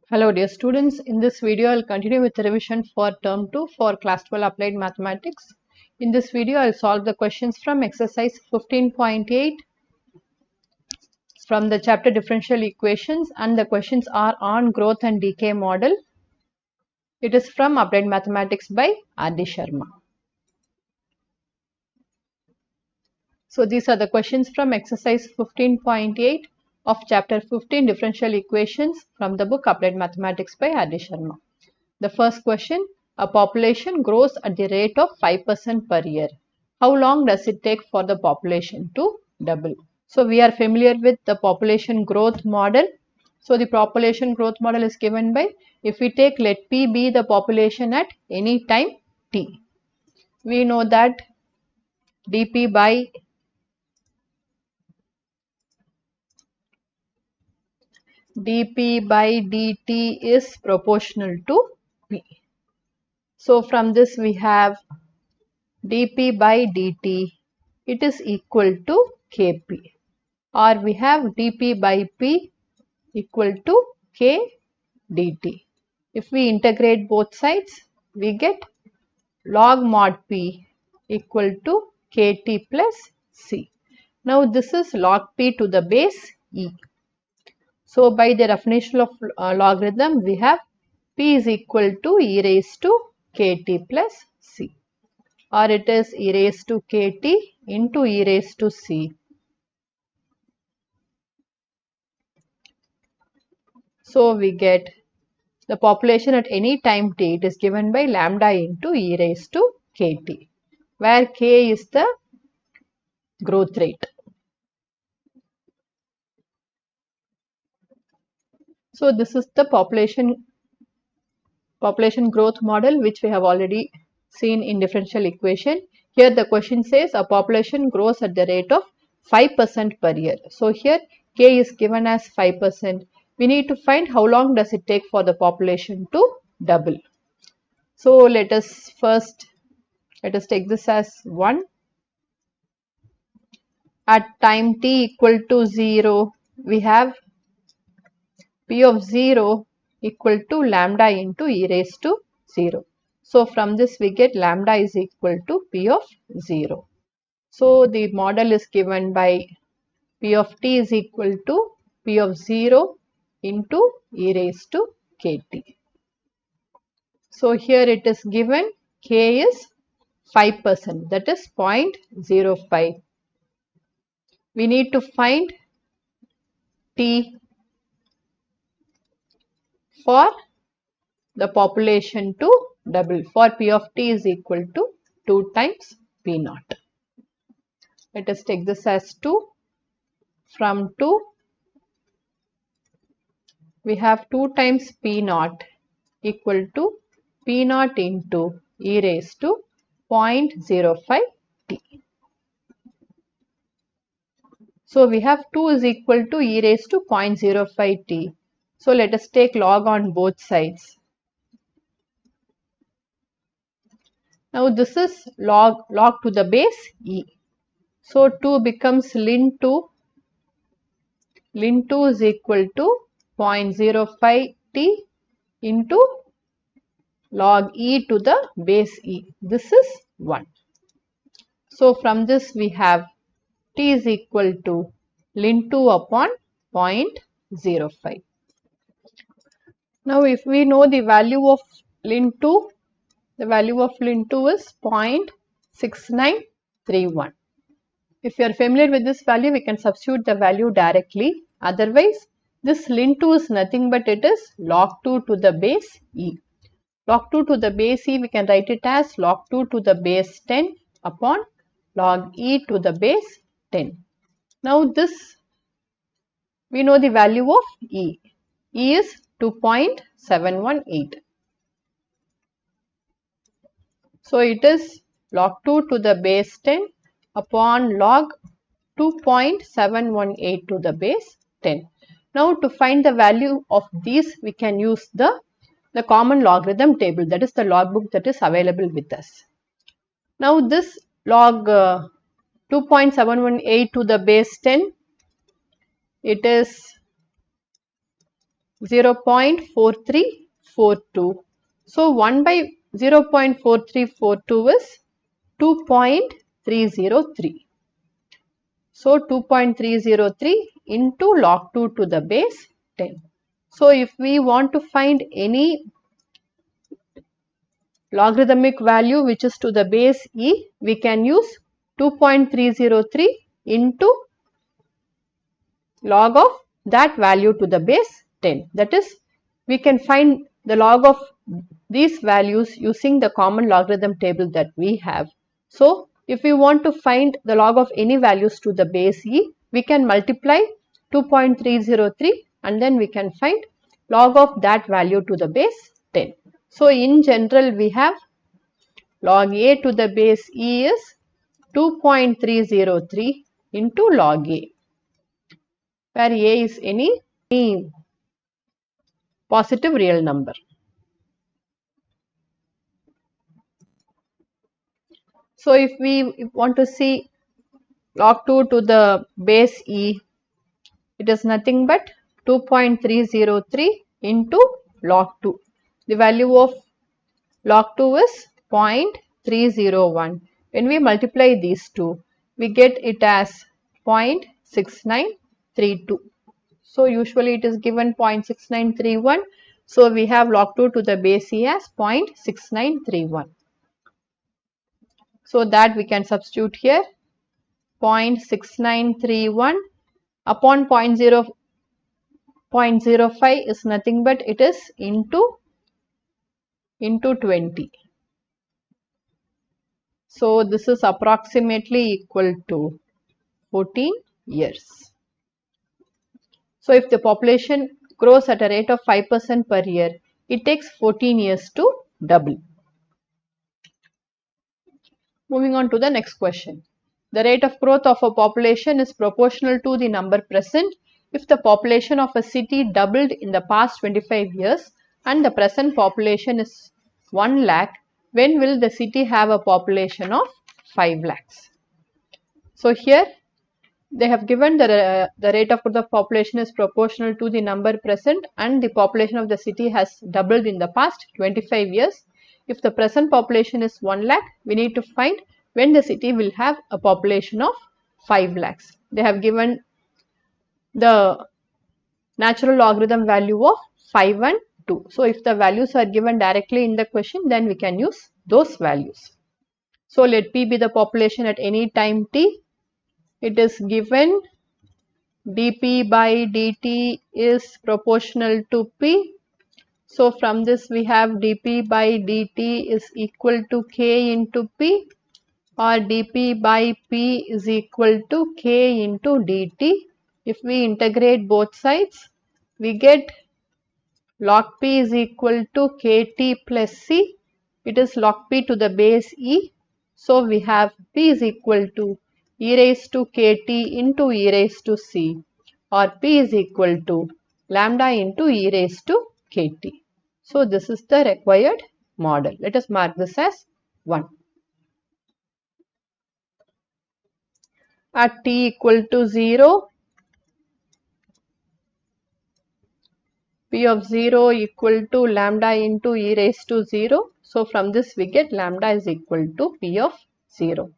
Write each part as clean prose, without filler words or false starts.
Hello dear students, in this video I will continue with the revision for term 2 for class 12 applied mathematics. In this video I will solve the questions from exercise 15.8 from the chapter differential equations, and the questions are on growth and decay model. It is from applied mathematics by R.D. Sharma. So these are the questions from exercise 15.8 of chapter 15 differential equations from the book Applied Mathematics by R.D. Sharma. The first question, a population grows at the rate of 5% per year. How long does it take for the population to double? So we are familiar with the population growth model. So the population growth model is given by, if we take let P be the population at any time t. We know that dP by dt is proportional to P. So from this we have dP by dt, it is equal to Kp, or we have dP by P equal to K dt. If we integrate both sides, we get log mod P equal to Kt plus C. Now this is log P to the base E. So by the definition of logarithm, we have P is equal to e raised to Kt plus C, or it is e raised to Kt into e raised to C. So we get the population at any time t, it is given by lambda into e raised to Kt, where K is the growth rate. So this is the population growth model, which we have already seen in differential equation. Here the question says a population grows at the rate of 5% per year. So here K is given as 5%. We need to find how long does it take for the population to double. So let us take this as 1. At time t equal to 0, we have P of 0 equal to lambda into e raised to 0. So from this we get lambda is equal to P of 0. So the model is given by P of t is equal to P of 0 into e raised to Kt. So here it is given K is 5%, that is 0.05. We need to find T for the population to double. For P of t is equal to 2 times P naught. Let us take this as 2. From 2, we have 2 times P naught equal to P naught into e raised to 0.05 t. So we have 2 is equal to e raised to 0.05 t. So let us take log on both sides. Now this is log to the base e. So 2 becomes ln 2. Ln 2 is equal to 0.05 t into log e to the base e. This is 1. So from this we have t is equal to ln 2 upon 0.05. Now if we know the value of ln 2, the value of ln 2 is 0.6931. If you are familiar with this value, we can substitute the value directly. Otherwise, this ln 2 is nothing but it is log 2 to the base e. Log 2 to the base e, we can write it as log 2 to the base 10 upon log e to the base 10. Now this, we know the value of e. E is 2.718. So it is log 2 to the base 10 upon log 2.718 to the base 10. Now to find the value of these, we can use the common logarithm table, that is the log book that is available with us. Now this log 2.718 to the base 10, it is 0.4342. So 1 by 0.4342 is 2.303. So 2.303 into log 2 to the base 10. So if we want to find any logarithmic value which is to the base e, we can use 2.303 into log of that value to the base 10. That is, we can find the log of these values using the common logarithm table that we have. So, if we want to find the log of any values to the base e, we can multiply 2.303 and then we can find log of that value to the base 10. So, in general, we have log a to the base e is 2.303 into log a, where a is any positive real number. So if we want to see log 2 to the base e, it is nothing but 2.303 into log 2. The value of log 2 is 0.301. When we multiply these two, we get it as 0.6932. So usually it is given 0.6931. So we have log 2 to the base e as 0.6931. So that we can substitute here 0.6931 upon 0.05 is nothing but it is into 20. So this is approximately equal to 14 years. So if the population grows at a rate of 5% per year, it takes 14 years to double. Moving on to the next question. The rate of growth of a population is proportional to the number present. If the population of a city doubled in the past 25 years and the present population is 1 lakh, when will the city have a population of 5 lakhs? So here they have given the rate of growth of population is proportional to the number present and the population of the city has doubled in the past 25 years. If the present population is 1 lakh, we need to find when the city will have a population of 5 lakhs. They have given the natural logarithm value of 5 and 2. So if the values are given directly in the question, then we can use those values. So let P be the population at any time t. It is given dp by dt is proportional to P. So from this we have dp by dt is equal to k into P, or dp by P is equal to k into dt. If we integrate both sides, we get log P is equal to kt plus c. It is log P to the base e. So we have P is equal to e raised to kt into e raised to c, or P is equal to lambda into e raised to kt. So this is the required model. Let us mark this as 1. At t equal to 0, P of 0 equal to lambda into e raised to 0. So from this we get lambda is equal to P of 0.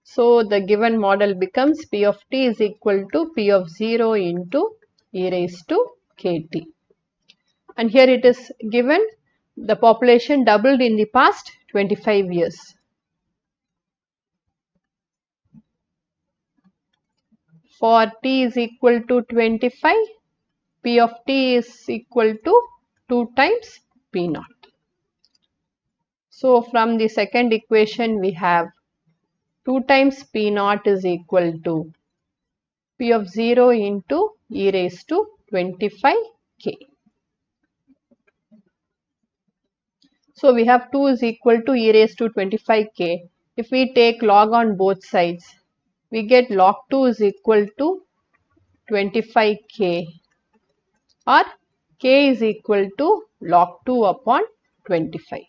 So the given model becomes P of t is equal to P of 0 into e raised to kt. And here it is given the population doubled in the past 25 years. For t is equal to 25, P of t is equal to 2 times P naught. So from the second equation we have 2 times P naught is equal to P of 0 into e raised to 25k. So we have 2 is equal to e raised to 25k. If we take log on both sides, we get log 2 is equal to 25k, or k is equal to log 2 upon 25.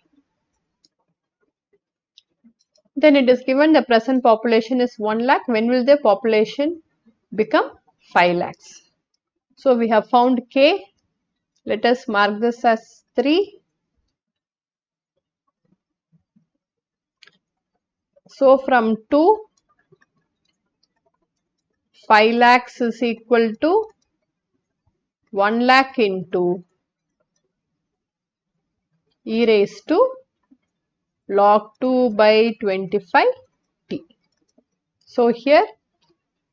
Then it is given the present population is 1 lakh. When will the population become 5 lakhs? So we have found k. Let us mark this as 3. So from 2, 5 lakhs is equal to 1 lakh into e raised to log 2 by 25t. So here,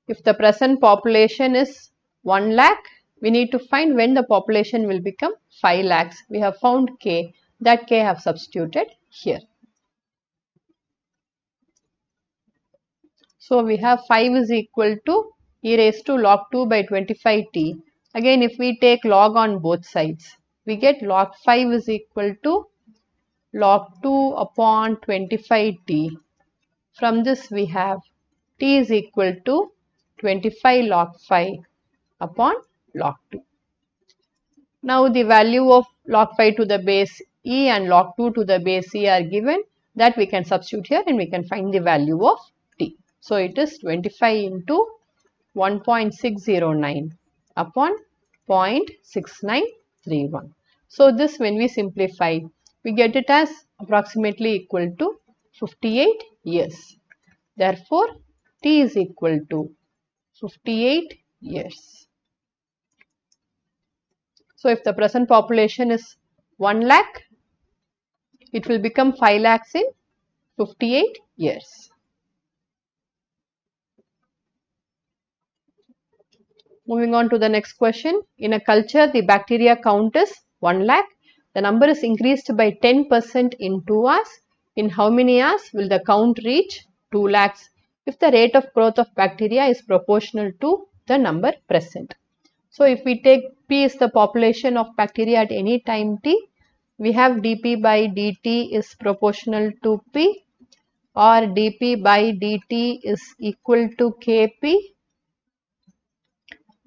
if the present population is 1 lakh, we need to find when the population will become 5 lakhs. We have found k, that k I have substituted here. So we have 5 is equal to e raised to log 2 by 25t. Again, if we take log on both sides, we get log 5 is equal to log 2 upon 25t. From this we have t is equal to 25 log 5 upon log 2. Now the value of log 5 to the base e and log 2 to the base e are given, that we can substitute here and we can find the value of t. So it is 25 into 1.609 upon 0.6931. So this, when we simplify, we get it as approximately equal to 58 years. Therefore, t is equal to 58 years. So if the present population is 1 lakh, it will become 5 lakhs in 58 years. Moving on to the next question. In a culture, the bacteria count is 1 lakh. The number is increased by 10% in 2 hours. In how many hours will the count reach 2 lakhs if the rate of growth of bacteria is proportional to the number present? So if we take P is the population of bacteria at any time t, we have dP by dt is proportional to P, or dP by dt is equal to Kp.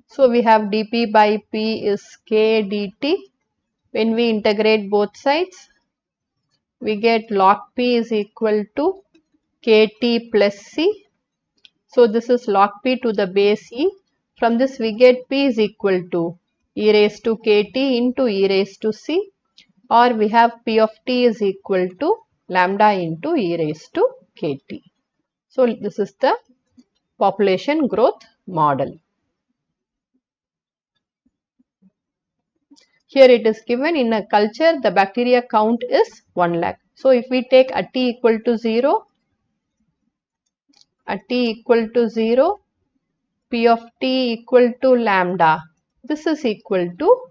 So we have dP by P is K dt. When we integrate both sides, we get log P is equal to Kt plus C. So this is log P to the base E. From this we get P is equal to e raised to Kt into e raised to C, or we have P of t is equal to lambda into e raised to Kt. So this is the population growth model. Here it is given, in a culture the bacteria count is 1 lakh. So if we take at t equal to 0, P of t equal to lambda, this is equal to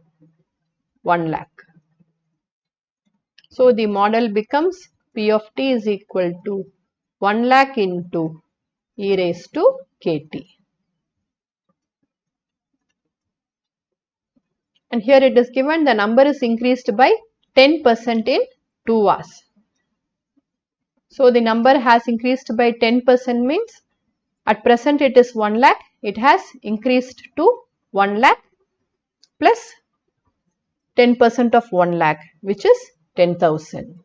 1 lakh. So the model becomes P of t is equal to 1 lakh into e raised to Kt. And here it is given the number is increased by 10% in 2 hours. So the number has increased by 10% means at present it is 1 lakh, it has increased to 1 lakh plus 10% of 1 lakh, which is 10,000.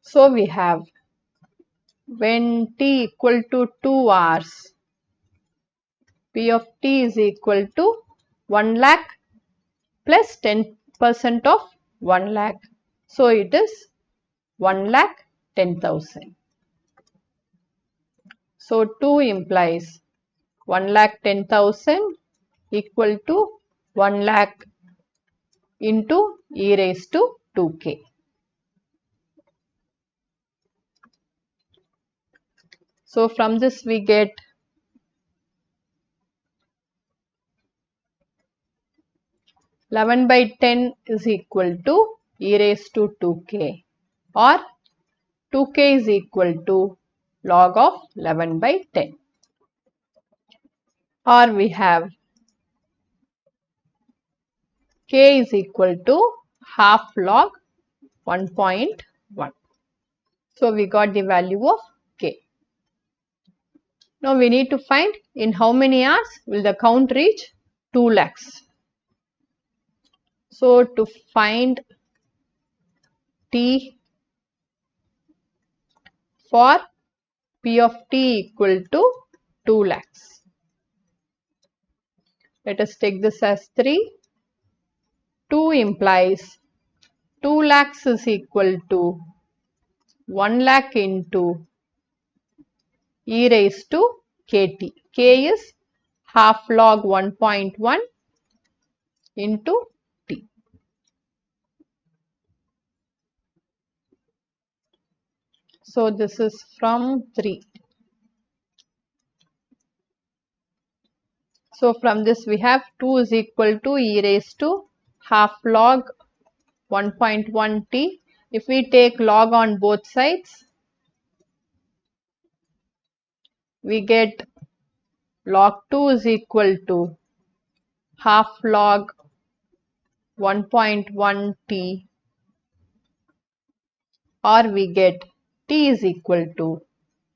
So we have when t equal to 2 hours, P of t is equal to 1 lakh plus 10% of 1 lakh. So it is 1 lakh 10,000. So 2 implies 1 lakh 10,000 equal to 1 lakh into e raised to 2k. So from this we get 11 by 10 is equal to e raised to 2k, or 2k is equal to log of 11 by 10, or we have k is equal to half log 1.1. So we got the value of k. Now we need to find in how many hours will the count reach 2 lakhs. So to find t for P of t equal to 2 lakhs. Let us take this as 3. 2 implies 2 lakhs is equal to 1 lakh into e raised to kt. K is half log 1.1 into t. So this is from 3. So from this we have 2 is equal to e raised to half log 1.1 t. If we take log on both sides, we get log 2 is equal to half log 1.1 t, or we get t is equal to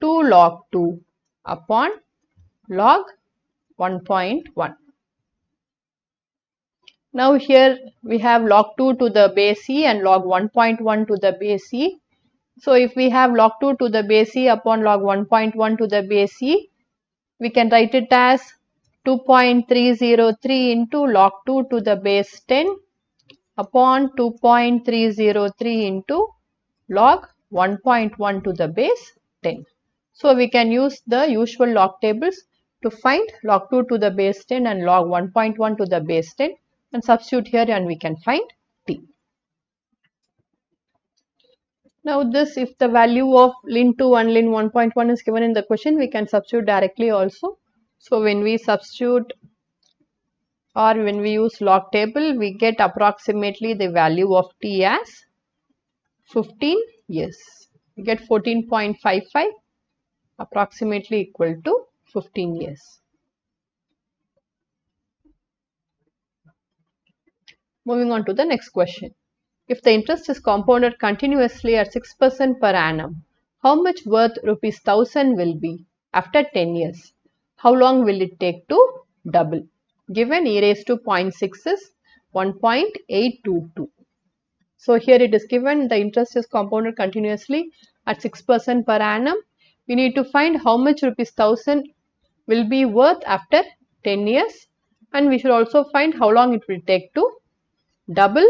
2 log 2 upon log 1.1. Now here we have log 2 to the base e and log 1.1 to the base e. So if we have log 2 to the base e upon log 1.1 to the base e, we can write it as 2.303 into log 2 to the base 10 upon 2.303 into log 1.1 to the base 10. So we can use the usual log tables to find log 2 to the base 10 and log 1.1 to the base 10 and substitute here and we can find t. Now this, if the value of ln 2 and ln 1.1 is given in the question, we can substitute directly also. So when we substitute or when we use log table, we get approximately the value of t as 15 years. We get 14.55 approximately equal to 15 years. Moving on to the next question. If the interest is compounded continuously at 6% per annum, how much worth rupees 1000 will be after 10 years? How long will it take to double? Given e raised to 0.6 is 1.822. So here it is given the interest is compounded continuously at 6% per annum. We need to find how much rupees 1000 will be worth after 10 years, and we should also find how long it will take to double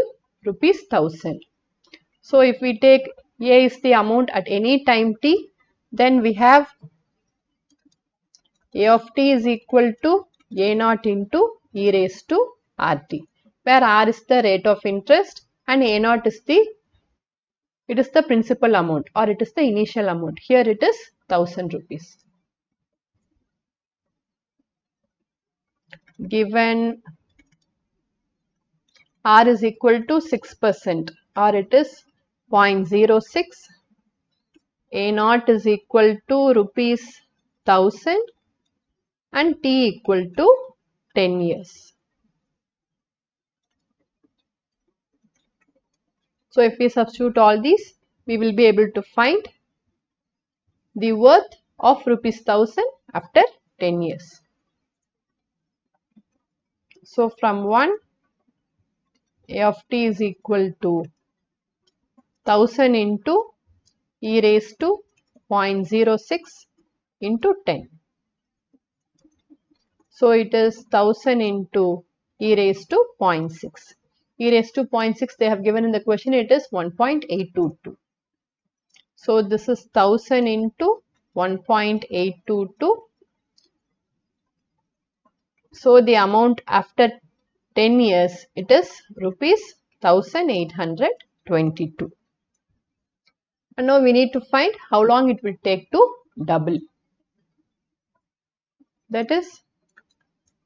rupees 1000. So if we take a is the amount at any time t, then we have a of t is equal to a naught into e raised to rt, where r is the rate of interest and a naught is the principal amount or it is the initial amount. Here it is 1000 rupees. Given r is equal to 6% or it is 0.06, a naught is equal to rupees 1000 and t equal to 10 years. So if we substitute all these, we will be able to find the worth of rupees 1000 after 10 years. So from 1, a of t is equal to 1000 into e raised to 0.06 into 10. So it is 1000 into e raised to 0.6. E raised to 0.6 they have given in the question, it is 1.822. So this is 1000 into 1.822. So the amount after 10 years, it is rupees 1822. And now we need to find how long it will take to double. That is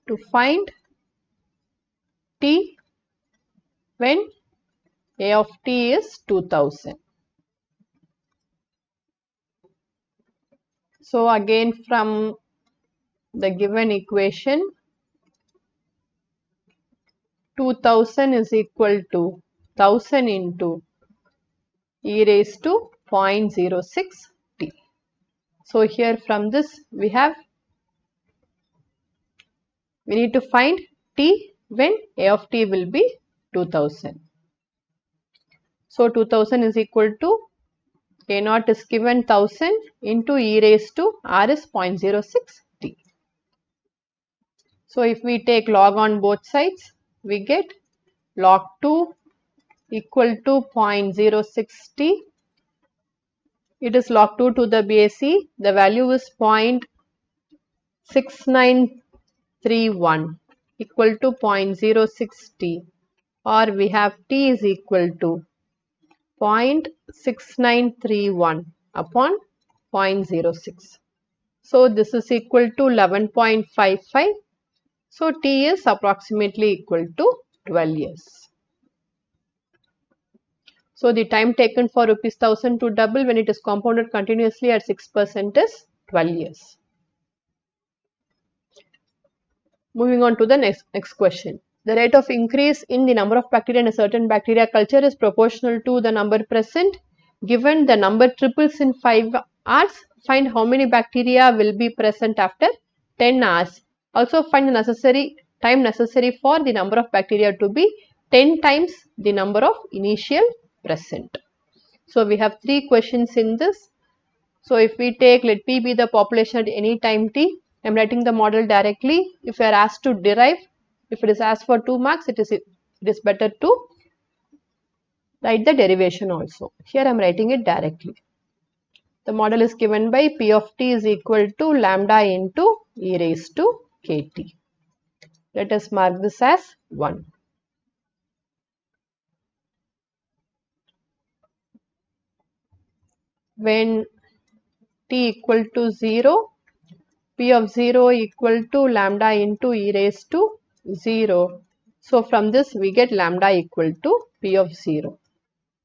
to find t when a of t is 2000. So again from the given equation, 2000 is equal to 1000 into e raised to 0.06 t. So here from this we need to find t when a of t will be 2000. So 2000 is equal to a naught is given 1000 into e raised to r is 0.06 t. So if we take log on both sides, we get log 2 equal to 0.06t. It is log 2 to the base e. The value is 0.6931 equal to 0.06t, or we have t is equal to 0.6931 upon 0.06. So this is equal to 11.55. So t is approximately equal to 12 years. So the time taken for ₹1,000 to double when it is compounded continuously at 6% is 12 years. Moving on to the next question. The rate of increase in the number of bacteria in a certain bacteria culture is proportional to the number present. Given the number triples in 5 hours, find how many bacteria will be present after 10 hours. Also find the time necessary for the number of bacteria to be 10 times the number of initial present. So we have 3 questions in this. So if we take, let P be the population at any time t, I am writing the model directly. If we are asked to derive, if it is asked for 2 marks, it is better to write the derivation also. Here I am writing it directly. The model is given by P of t is equal to lambda into e raised to kt. Let us mark this as 1. When t equal to 0, P of 0 equal to lambda into e raised to 0. So from this we get lambda equal to P of 0.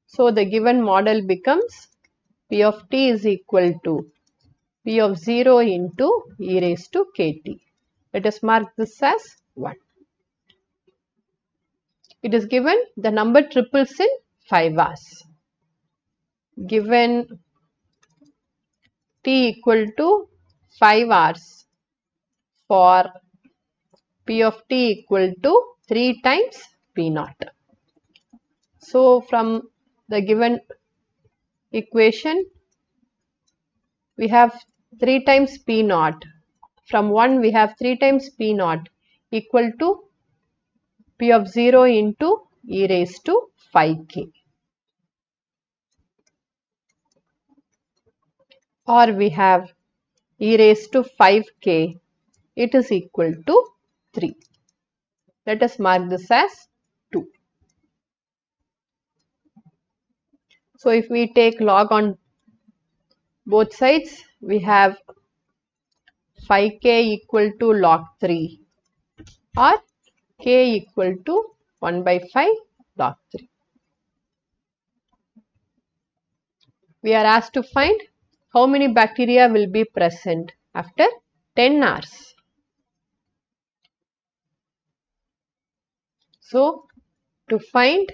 So the given model becomes P of t is equal to P of 0 into e raised to kt. Let us mark this as 1. It is given the number triples in 5 hours. Given t equal to 5 hours for P of t equal to 3 times P naught. So from the given equation, we have 3 times P naught. From 1 we have 3 times P naught equal to P of 0 into e raised to 5k. Or we have e raised to 5k, it is equal to 3. Let us mark this as 2. So if we take log on both sides, we have 5k equal to log 3 or k equal to 1 by 5 log 3. We are asked to find how many bacteria will be present after 10 hours. So to find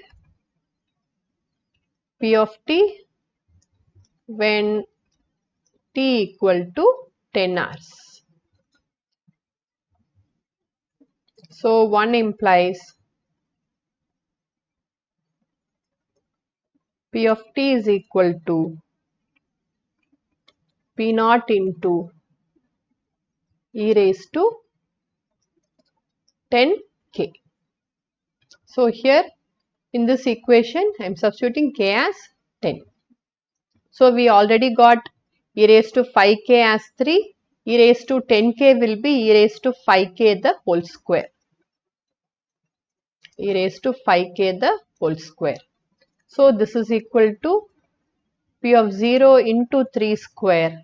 P of t when t equal to 10 hours. So 1 implies P of t is equal to P naught into e raised to 10k. So here in this equation I am substituting k as 10. So we already got e raised to 5k as 3, e raised to 10k will be e raised to 5k the whole square. E raised to 5k the whole square. So this is equal to P of 0 into 3 square.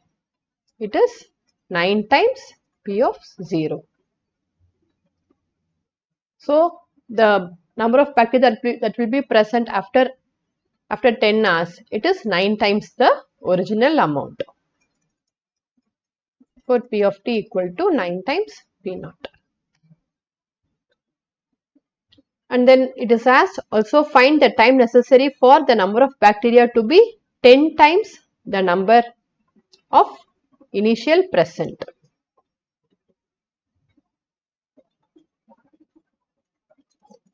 It is 9 times P of 0. So the number of bacteria that will be present after 10 hours, it is 9 times the original amount. For P of t equal to 9 times P naught. And then it is asked also find the time necessary for the number of bacteria to be 10 times the number of initial present.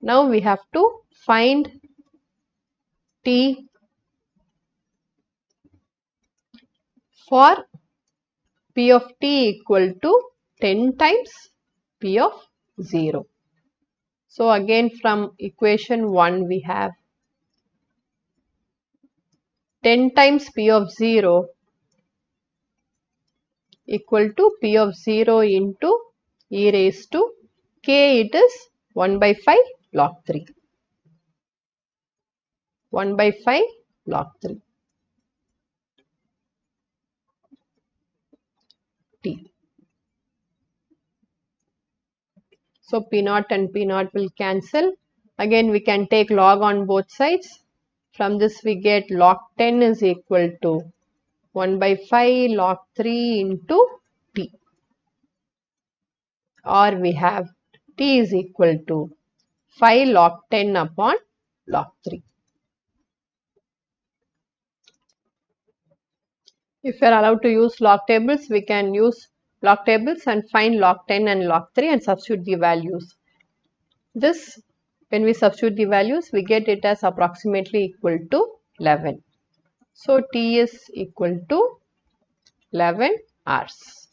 Now we have to find t for P of t equal to 10 times P of 0. So again from equation 1 we have 10 times P of 0 equal to P of 0 into e raised to k, it is 1 by 5 log 3. 1 by 5 log 3 t. So P naught and P naught will cancel. Again we can take log on both sides. From this we get log 10 is equal to 1 by 5 log 3 into t. Or we have t is equal to 5 log 10 upon log 3. If you are allowed to use log tables, we can use log tables and find log 10 and log 3 and substitute the values. This, when we substitute the values, we get it as approximately equal to 11. So T is equal to 11 hours.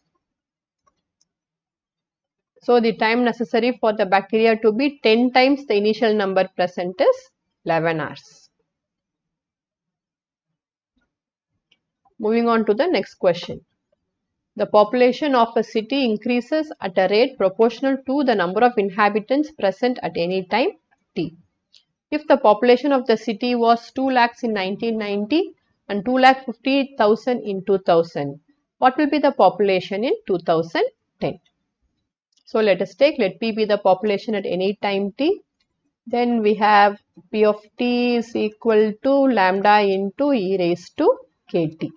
So the time necessary for the bacteria to be 10 times the initial number present is 11 hours. Moving on to the next question. The population of a city increases at a rate proportional to the number of inhabitants present at any time t. If the population of the city was 2 lakhs in 1990 and 2,50,000 in 2000, what will be the population in 2010? So let us take, let P be the population at any time t. Then we have P of t is equal to lambda into e raised to kt.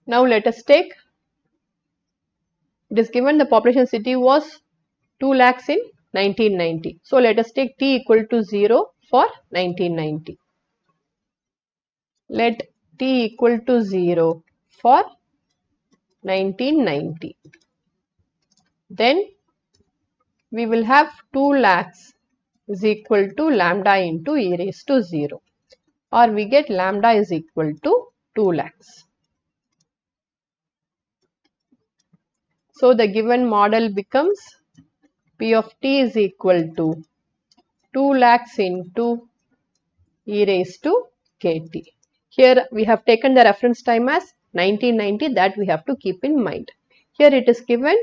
Now let us take, it is given the population city was 2 lakhs in 1990. So let us take t equal to 0 for 1990. Let t equal to 0 for 1990. Then we will have 2 lakhs is equal to lambda into e raised to 0, or we get lambda is equal to 2 lakhs. So the given model becomes P of t is equal to 2 lakhs into e raised to kt. Here we have taken the reference time as 1990, that we have to keep in mind. Here it is given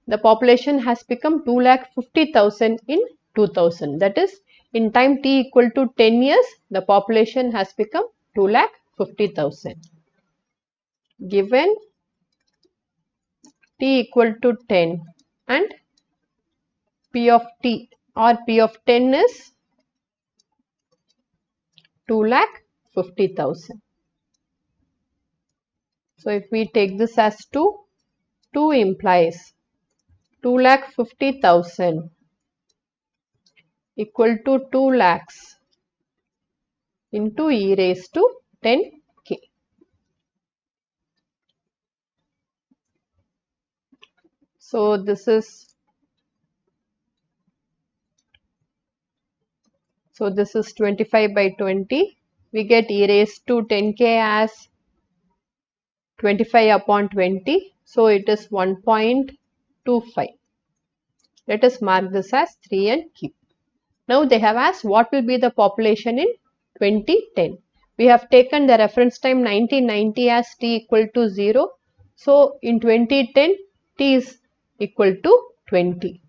the population has become 2,50,000 in 2000. That is, in time t equal to 10 years, the population has become 2,50,000. Given t equal to 10 and P of t or P of 10 is 2,50,000. So if we take this as 2 implies 2,50,000 equal to 2 lakhs into e raised to 10k. So this is 25 by 20. We get e raised to 10k as 25 upon 20. So it is 1.25. Let us mark this as 3 and keep. Now they have asked what will be the population in 2010. We have taken the reference time 1990 as t equal to 0. So in 2010 t is equal to 20.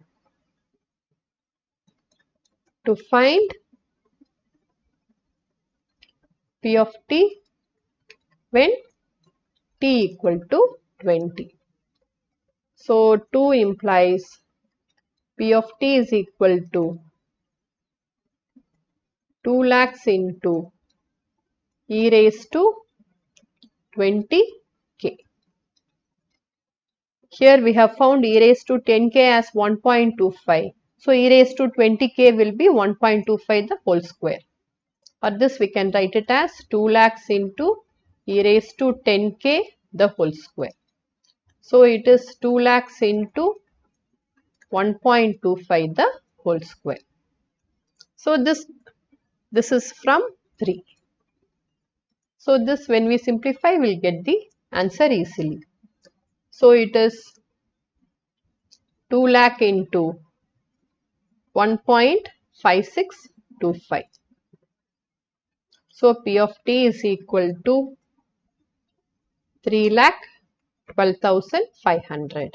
To find P of t when t equal to 20. So 2 implies P of t is equal to 2 lakhs into e raised to 20k. Here we have found e raised to 10k as 1.25. So e raised to 20k will be 1.25 the whole square. Or this we can write it as 2 lakhs into e raised to 10k the whole square. So it is 2 lakhs into 1.25 the whole square. So this is from 3. So this, when we simplify, we'll get the answer easily. So it is 2 lakh into 1.5625. So P of T is equal to 3,12,500.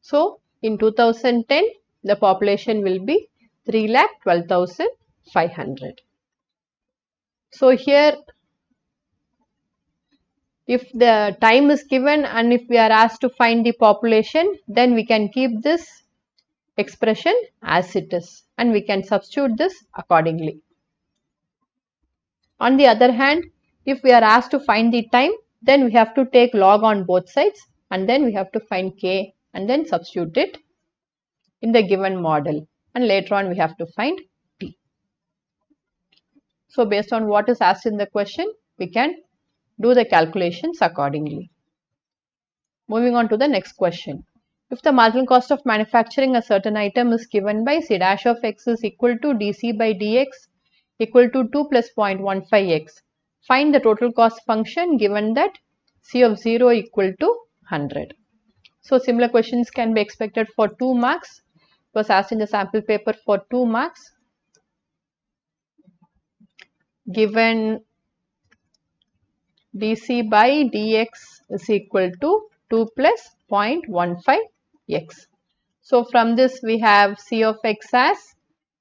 So in 2010, the population will be 3,12,500. So here, if the time is given and if we are asked to find the population, then we can keep this expression as it is and we can substitute this accordingly. On the other hand, if we are asked to find the time, then we have to take log on both sides and then we have to find k and then substitute it in the given model, and later on we have to find t. So based on what is asked in the question, we can do the calculations accordingly. Moving on to the next question. If the marginal cost of manufacturing a certain item is given by C dash of x is equal to dc by dx equal to 2 plus 0.15x, find the total cost function given that C of 0 equal to 100. So similar questions can be expected for 2 marks. It was asked in the sample paper for 2 marks. Given dc by dx is equal to 2 plus 0.15x. So from this we have C of x as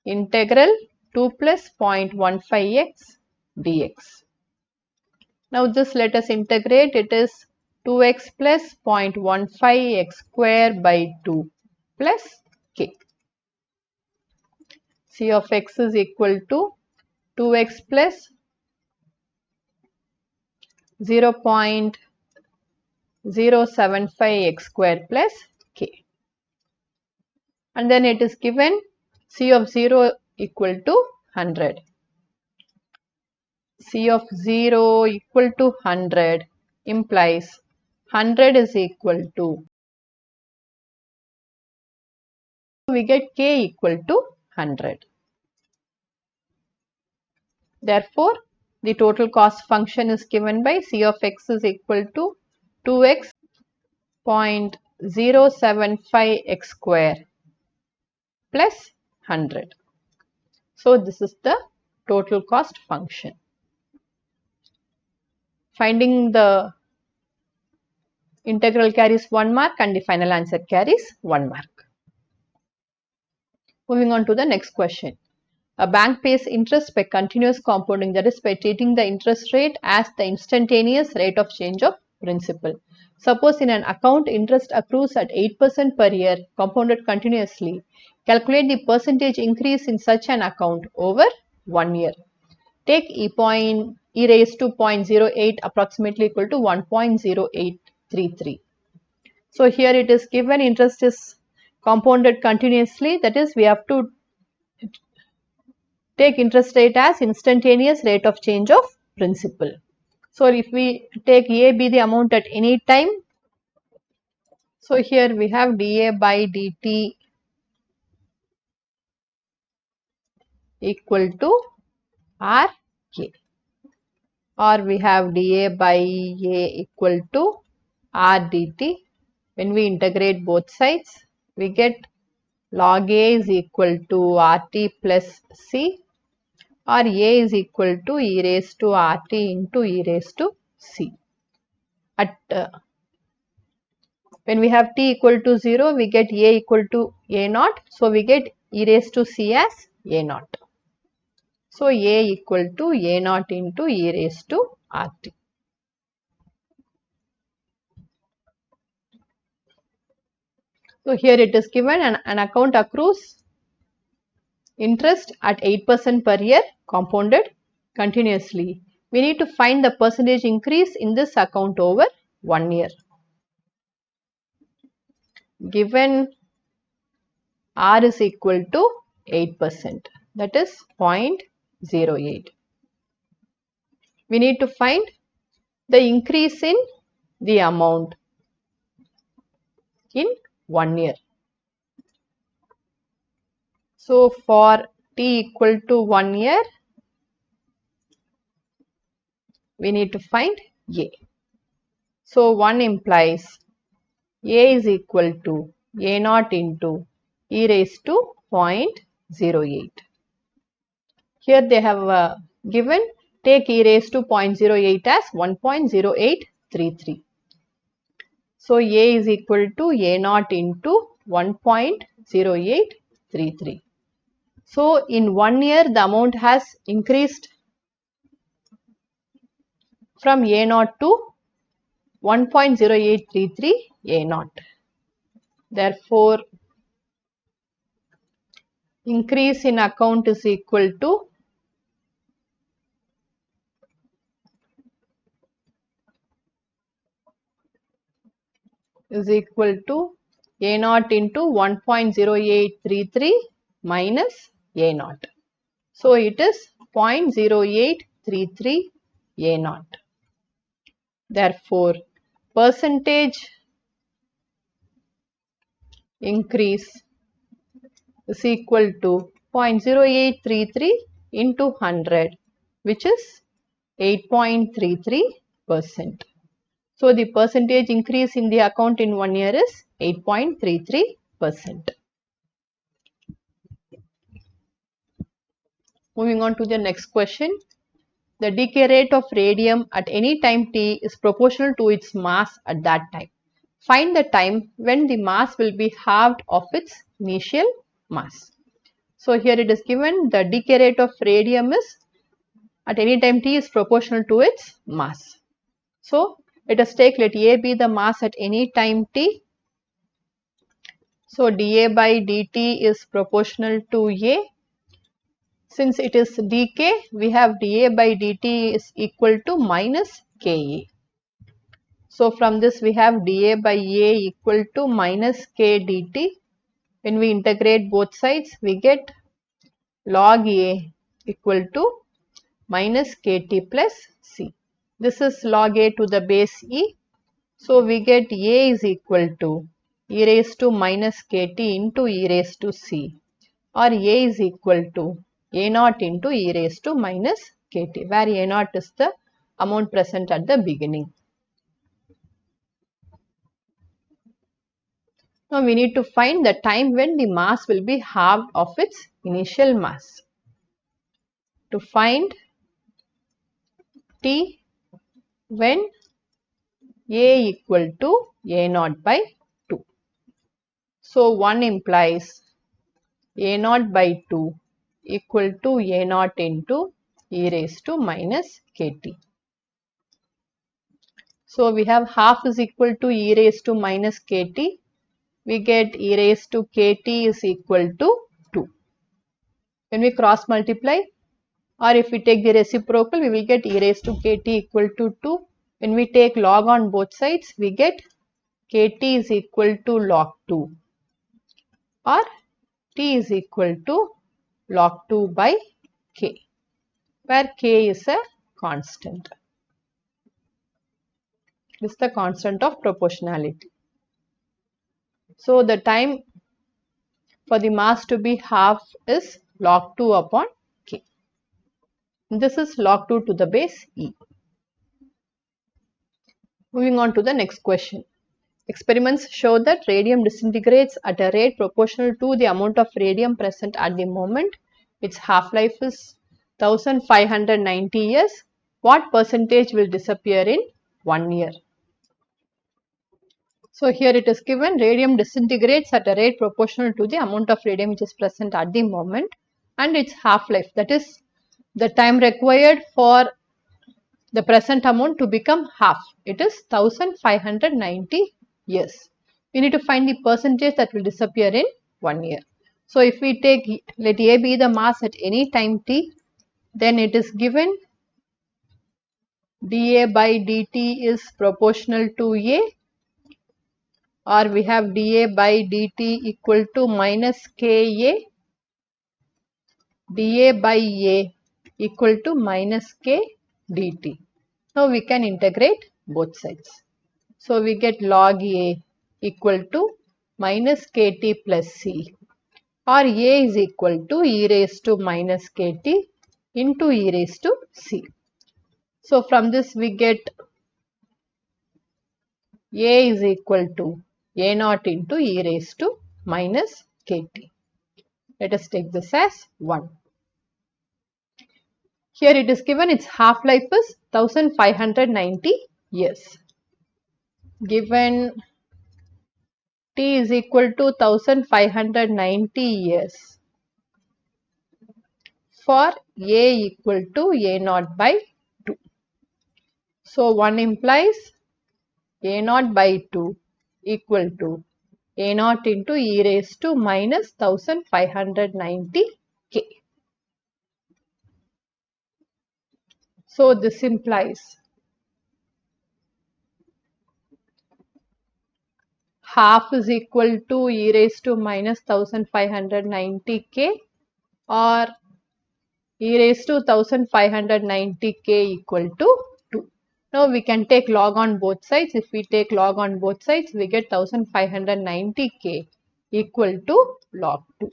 integral 2 plus 0.15x dx. Now this let us integrate. It is 2x plus 0.15x square by 2 plus k. C of x is equal to 2x plus 0.075x square plus k. And then it is given C of 0 equal to 100. C of 0 equal to 100 implies 100 is equal to, we get k equal to 100. Therefore, the total cost function is given by C of x is equal to 2x 0.075x square plus 100. So this is the total cost function. Finding the integral carries 1 mark and the final answer carries 1 mark. Moving on to the next question. A bank pays interest by continuous compounding, that is by treating the interest rate as the instantaneous rate of change of principal. Suppose in an account interest accrues at 8% per year compounded continuously. Calculate the percentage increase in such an account over 1 year. Take e raised to 0.08 approximately equal to 1.0833. So here it is given interest is compounded continuously, that is we have to take interest rate as instantaneous rate of change of principal. So if we take A be the amount at any time, so here we have dA by dt equal to RK, or we have dA by A equal to R dt. When we integrate both sides, we get log A is equal to RT plus C, or A is equal to e raised to RT into e raised to C. At when we have t equal to 0, we get A equal to A naught. So we get e raised to C as A naught. So A equal to A naught into e raised to RT. So here it is given an account accrues interest at 8% per year compounded continuously. We need to find the percentage increase in this account over 1 year. Given R is equal to 8%, that is 0.08. We need to find the increase in the amount in 1 year. So for t equal to 1 year, we need to find A. So 1 implies A is equal to a naught into e raised to 0.08. Here they have given take e raised to 0.08 as 1.0833. So a is equal to a naught into 1.0833. So in 1 year the amount has increased from a naught to 1.0833 a naught. Therefore, increase in account is equal to a naught into 1.0833 minus a naught. So it is 0.0833 a naught. Therefore, percentage increase is equal to 0.0833 into 100, which is 8.33%. So the percentage increase in the account in 1 year is 8.33%. Moving on to the next question. The decay rate of radium at any time t is proportional to its mass at that time. Find the time when the mass will be halved of its initial mass. So here it is given the decay rate of radium is at any time t is proportional to its mass. So let us take let A be the mass at any time t. So dA by dt is proportional to A. Since it is decay, we have dA by dt is equal to minus Ka. So from this we have dA by A equal to minus K dt. When we integrate both sides, we get log A equal to minus Kt plus C. This is log A to the base E. So we get A is equal to e raised to minus Kt into e raised to C, or A is equal to a naught into e raised to minus Kt, where a naught is the amount present at the beginning. Now we need to find the time when the mass will be halved of its initial mass. To find t when a equal to a naught by 2. So 1 implies a naught by 2 equal to a naught into e raised to minus Kt. So we have half is equal to e raised to minus Kt. We get e raised to Kt is equal to 2. When we cross multiply, or if we take the reciprocal, we will get e raised to Kt equal to 2. When we take log on both sides, we get Kt is equal to log 2, or t is equal to log 2 by k, where k is a constant. This is the constant of proportionality. So the time for the mass to be half is log 2 upon k. This is log 2 to the base e. Moving on to the next question. Experiments show that radium disintegrates at a rate proportional to the amount of radium present at the moment. Its half-life is 1590 years. What percentage will disappear in 1 year? So here it is given radium disintegrates at a rate proportional to the amount of radium which is present at the moment, and its half-life, that is the time required for the present amount to become half. It is 1590 years. We need to find the percentage that will disappear in 1 year. So if we take let A be the mass at any time t, then it is given dA by dt is proportional to A, or we have dA by dt equal to minus Ka, dA by A equal to minus K dt. Now we can integrate both sides. So we get log A equal to minus Kt plus C, or A is equal to e raised to minus Kt into e raised to C. So from this we get A is equal to a naught into e raised to minus kt. Let us take this as 1. Here it is given its half-life is 1590 years. Given t is equal to 1590 years for a equal to a naught by 2. So 1 implies a naught by 2 equal to a naught into e raised to minus 1590 k. So this implies half is equal to e raised to minus 1590 k or e raised to 1590 k equal to 2. Now we can take log on both sides. If we take log on both sides, we get 1590 k equal to log 2.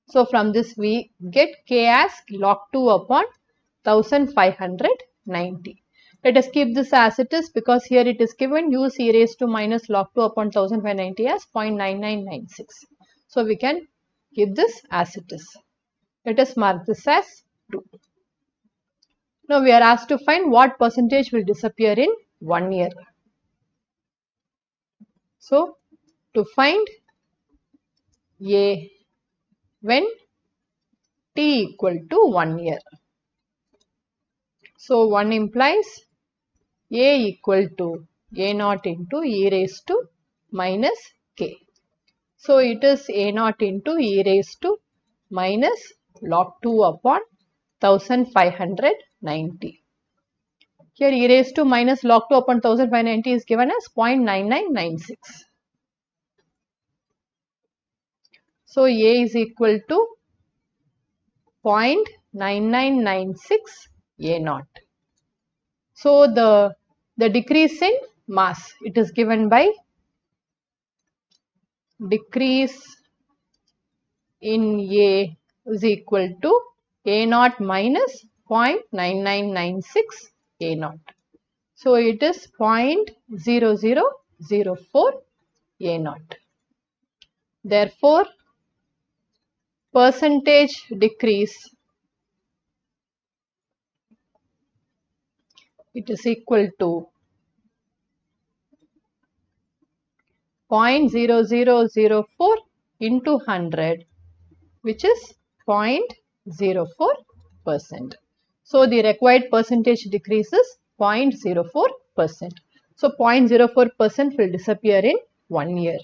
So from this we get k as log 2 upon 1590. Let us keep this as it is because here it is given use e raised to minus log 2 upon 1590 as 0.9996. So we can keep this as it is. Let us mark this as 2. Now we are asked to find what percentage will disappear in 1 year. So to find a when t equal to 1 year. So 1 implies a equal to a naught into e raised to minus k. So it is a naught into e raised to minus log 2 upon 1590. Here e raised to minus log 2 upon 1590 is given as 0.9996. So a is equal to 0.9996 a naught. So the decrease in mass, it is given by decrease in a is equal to a naught minus 0.9996 a naught. So it is 0.0004 a naught. Therefore, percentage decrease, it is equal to 0.0004 into 100, which is 0.04%. So the required percentage decrease is 0.04%. So 0.04% will disappear in 1 year.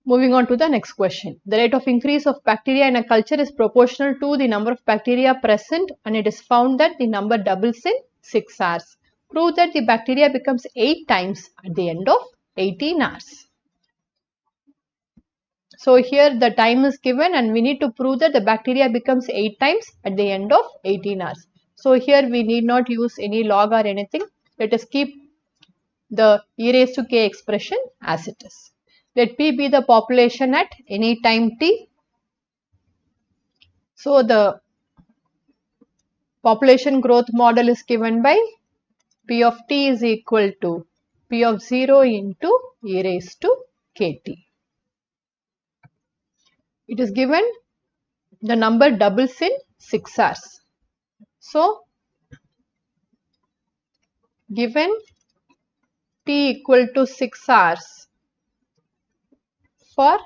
Moving on to the next question. The rate of increase of bacteria in a culture is proportional to the number of bacteria present, and it is found that the number doubles in 6 hours. Prove that the bacteria becomes 8 times at the end of 18 hours. So here the time is given and we need to prove that the bacteria becomes 8 times at the end of 18 hours. So here we need not use any log or anything. Let us keep the e raised to k expression as it is. Let P be the population at any time t. So the population growth model is given by P of t is equal to P of 0 into e raised to kt. It is given the number doubles in 6 hours. So given t equal to 6 hours for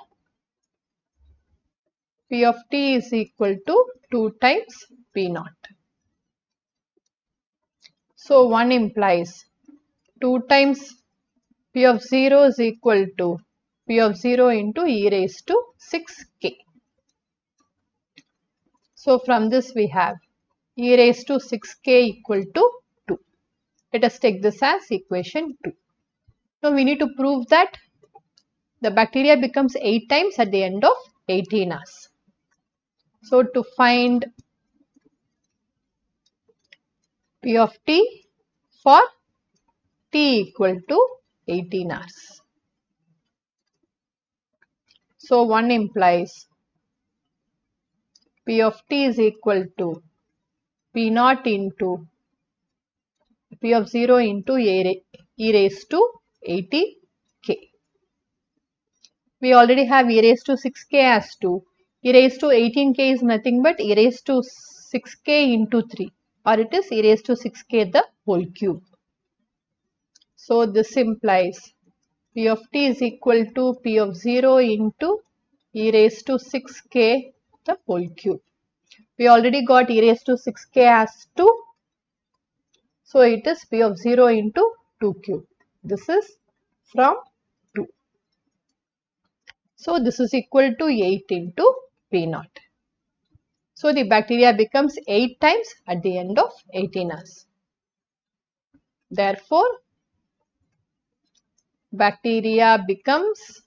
P of t is equal to 2 times P naught. So 1 implies 2 times P of 0 is equal to P of 0 into e raised to 6k. So from this we have e raised to 6k equal to 2. Let us take this as equation 2. Now we need to prove that the bacteria becomes 8 times at the end of 18 hours. So to find P of t for t equal to 18 hours. So 1 implies P of t is equal to P naught into P of 0 into e raised to 80k. We already have e raised to 6k as 2. E raised to 18k is nothing but e raised to 6k into 3, or it is e raised to 6k the whole cube. So this implies p of t is equal to p of 0 into e raised to 6k the whole cube. We already got e raised to 6k as 2. So it is p of 0 into 2 cube. This is from 2. So this is equal to 8 into p naught. So the bacteria becomes 8 times at the end of 18 hours. Therefore, bacteria becomes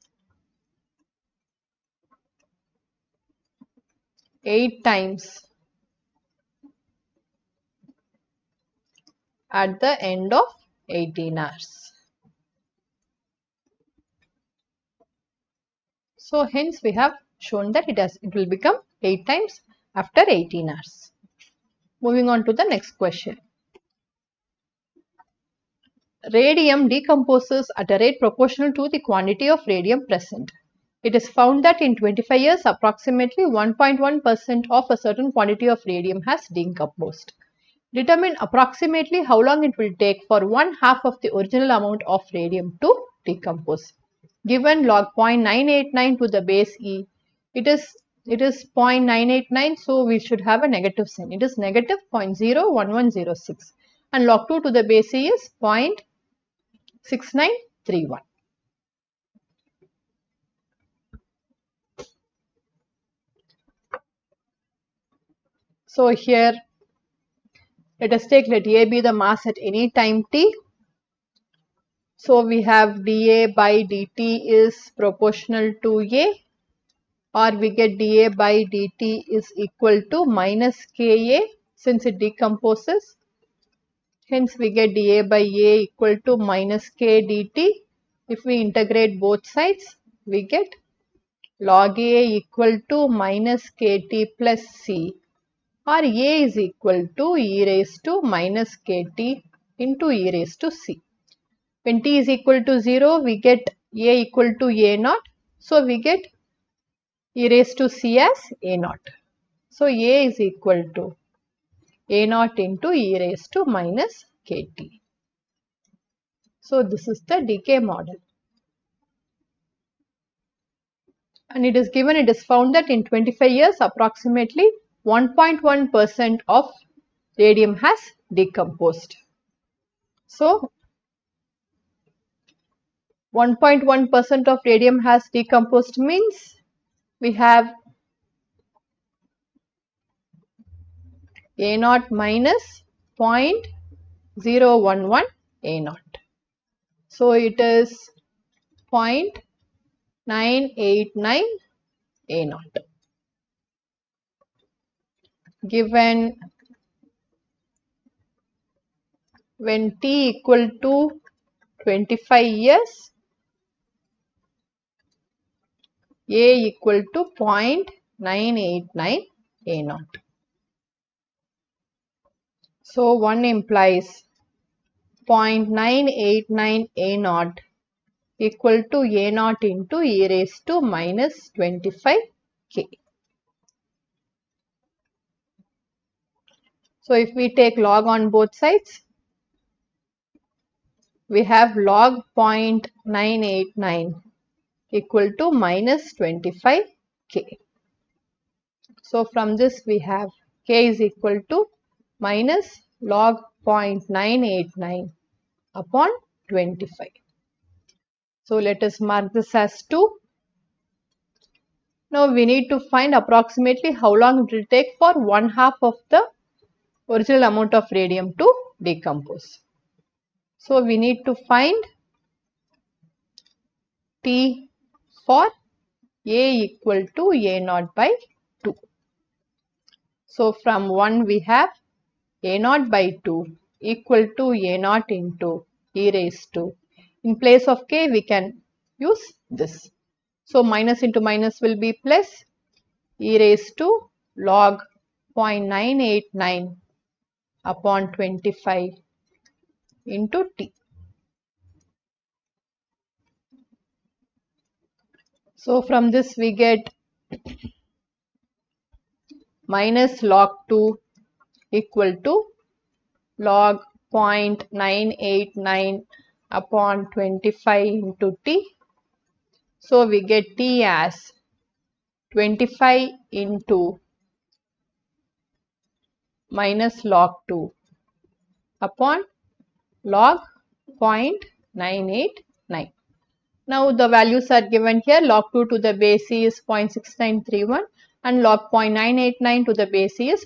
8 times at the end of 18 hours. So hence we have shown that it will become 8 times after 18 hours. Moving on to the next question. Radium decomposes at a rate proportional to the quantity of radium present. It is found that in 25 years, approximately 1.1% of a certain quantity of radium has decomposed. Determine approximately how long it will take for 1/2 of the original amount of radium to decompose. Given log 0.989 to the base e, it is 0.989, so we should have a negative sign. It is negative 0.01106, and log 2 to the base e is 0.6931. So here let us take, let A be the mass at any time t. So we have dA by dt is proportional to A, or we get dA by dt is equal to minus Ka since it decomposes. Hence we get dA by A equal to minus K dt. If we integrate both sides, we get log A equal to minus Kt plus C, or A is equal to e raised to minus Kt into e raised to C. When t is equal to 0, we get A equal to A naught. So we get e raised to C as A naught. So A is equal to A naught into e raised to minus Kt. So this is the decay model. And it is given, it is found that in 25 years, approximately 1.1% of radium has decomposed. So 1.1% of radium has decomposed means we have A naught minus 0.011 A naught. So it is 0.989 A naught. Given when t equal to 25 years, A equal to 0.989 A naught. So 1 implies 0.989 A naught equal to A naught into e raised to minus 25k. So if we take log on both sides, we have log 0.989 equal to minus 25k. So from this we have k is equal to minus log 0.989 upon 25. So let us mark this as 2. Now we need to find approximately how long it will take for 1/2 of the original amount of radium to decompose. So we need to find T for A equal to A naught by 2. So from 1 we have A naught by 2 equal to A naught into e raised to. In place of k we can use this. So minus into minus will be plus e raised to log 0.989 upon 25 into t. So from this we get minus log 2 equal to log 0.989 upon 25 into t. So we get t as 25 into minus log 2 upon log 0.989. Now the values are given here. Log 2 to the base c is 0.6931 and log 0.989 to the base c is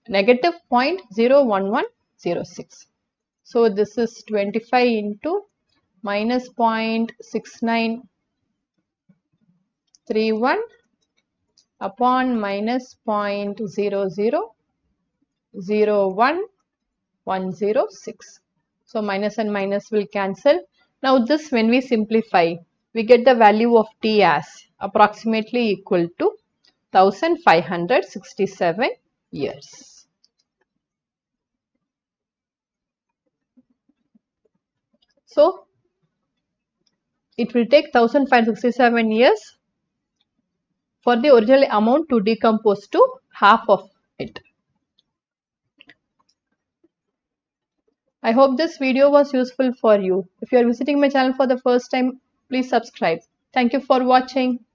negative 0.01106. So this is 25 into minus 0.6931 upon minus 0.0001106. So minus and minus will cancel. Now this, when we simplify, we get the value of t as approximately equal to 1567 years. So it will take 1567 years for the original amount to decompose to half of it. I hope this video was useful for you. If you are visiting my channel for the first time, please subscribe. Thank you for watching.